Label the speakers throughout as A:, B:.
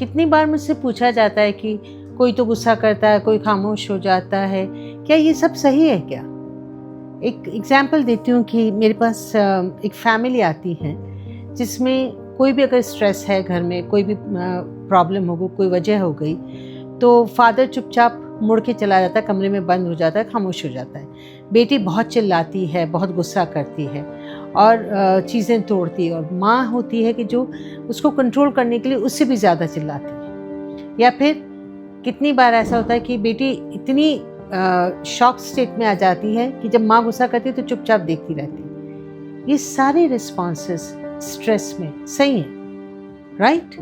A: कितनी बार मुझसे पूछा जाता है कि कोई तो गुस्सा करता है, कोई खामोश हो जाता है, क्या ये सब सही है क्या? एक एग्जाम्पल देती हूँ कि मेरे पास एक फैमिली आती है जिसमें कोई भी अगर स्ट्रेस है घर में, कोई भी प्रॉब्लम हो गई, कोई वजह हो गई, तो फादर चुपचाप मुड़ के चला जाता है, कमरे में बंद हो जाता है, खामोश हो जाता है। बेटी बहुत चिल्लाती है, बहुत गुस्सा करती है और चीज़ें तोड़ती है, और माँ होती है कि जो उसको कंट्रोल करने के लिए उससे भी ज़्यादा चिल्लाती है। या फिर कितनी बार ऐसा होता है कि बेटी इतनी शॉक स्टेट में आ जाती है कि जब माँ गुस्सा करती है तो चुपचाप देखती रहती है। ये सारे रिस्पॉन्सेस स्ट्रेस में सही हैं, राइट?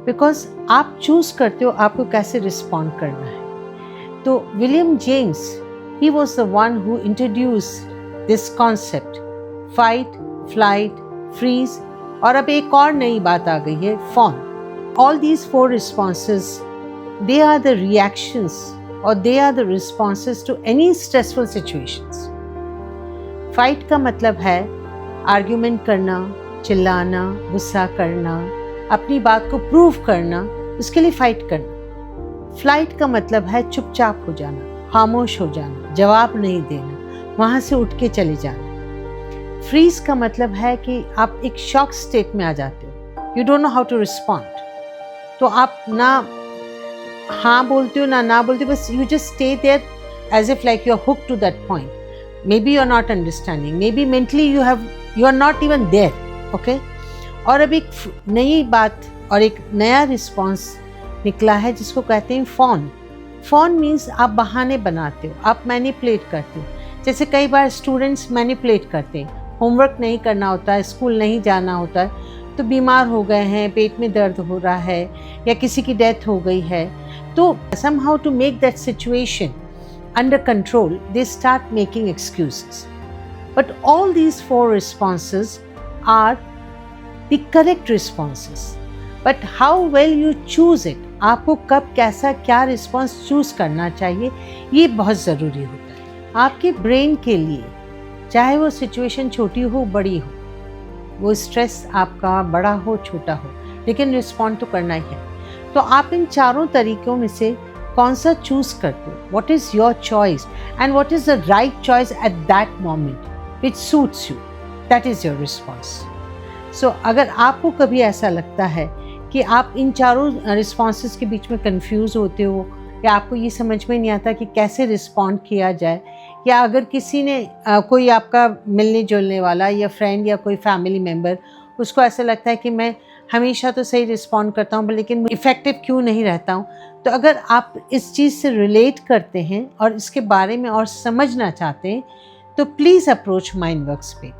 A: बिकॉज आप चूज करते हो आपको कैसे रिस्पॉन्ड करना है। तो William James, he was the one who introduced this concept, fight, flight, freeze, और अब एक और नई बात आ गई है, fawn. All these 4 responses, they are the reactions or they are the responses to any stressful situations. Fight का मतलब है आर्ग्यूमेंट करना, चिल्लाना, गुस्सा करना, अपनी बात को प्रूव करना, उसके लिए फाइट करना। फ्लाइट का मतलब है चुपचाप हो जाना, खामोश हो जाना, जवाब नहीं देना, वहाँ से उठ के चले जाना। फ्रीज का मतलब है कि आप एक शॉक स्टेट में आ जाते हो, you don't know how to respond. तो आप ना हाँ बोलते हो ना बोलते हो, बस you just stay there as if like you are hook to that point. Maybe you are not understanding, maybe mentally you are not even there, okay. और अब एक नई बात और एक नया रिस्पॉन्स निकला है जिसको कहते हैं फॉन। फॉन मीन्स आप बहाने बनाते हो, आप मैनिपुलेट करते हो। जैसे कई बार स्टूडेंट्स मैनिपुलेट करते हैं, होमवर्क नहीं करना होता है, स्कूल नहीं जाना होता है, तो बीमार हो गए हैं, पेट में दर्द हो रहा है, या किसी की डेथ हो गई है, तो somehow to make that situation under control, they start making excuses. But all these 4 responses are the correct responses. But how well you choose it, आपको कब कैसा क्या रिस्पॉन्स चूज करना चाहिए, ये बहुत ज़रूरी होता है आपके ब्रेन के लिए। चाहे वो सिचुएशन छोटी हो बड़ी हो, वो स्ट्रेस आपका बड़ा हो छोटा हो, लेकिन रिस्पॉन्ड तो करना ही है। तो आप इन 4 तरीकों में से कौन सा चूज करते हो? What is your choice and what is the right choice at that moment which suits you, that is your response. So अगर आपको कभी ऐसा लगता है कि आप इन 4 रिस्पॉन्सेस के बीच में कंफ्यूज होते हो, या आपको ये समझ में नहीं आता कि कैसे रिस्पॉन्ड किया जाए, या अगर किसी ने कोई आपका मिलने जुलने वाला या फ्रेंड या कोई फैमिली मेम्बर, उसको ऐसा लगता है कि मैं हमेशा तो सही रिस्पॉन्ड करता हूँ लेकिन इफ़ेक्टिव क्यों नहीं रहता हूँ, तो अगर आप इस चीज़ से रिलेट करते हैं और इसके बारे में और समझना चाहते हैं तो प्लीज़ अप्रोच माइंडवर्क्स पे।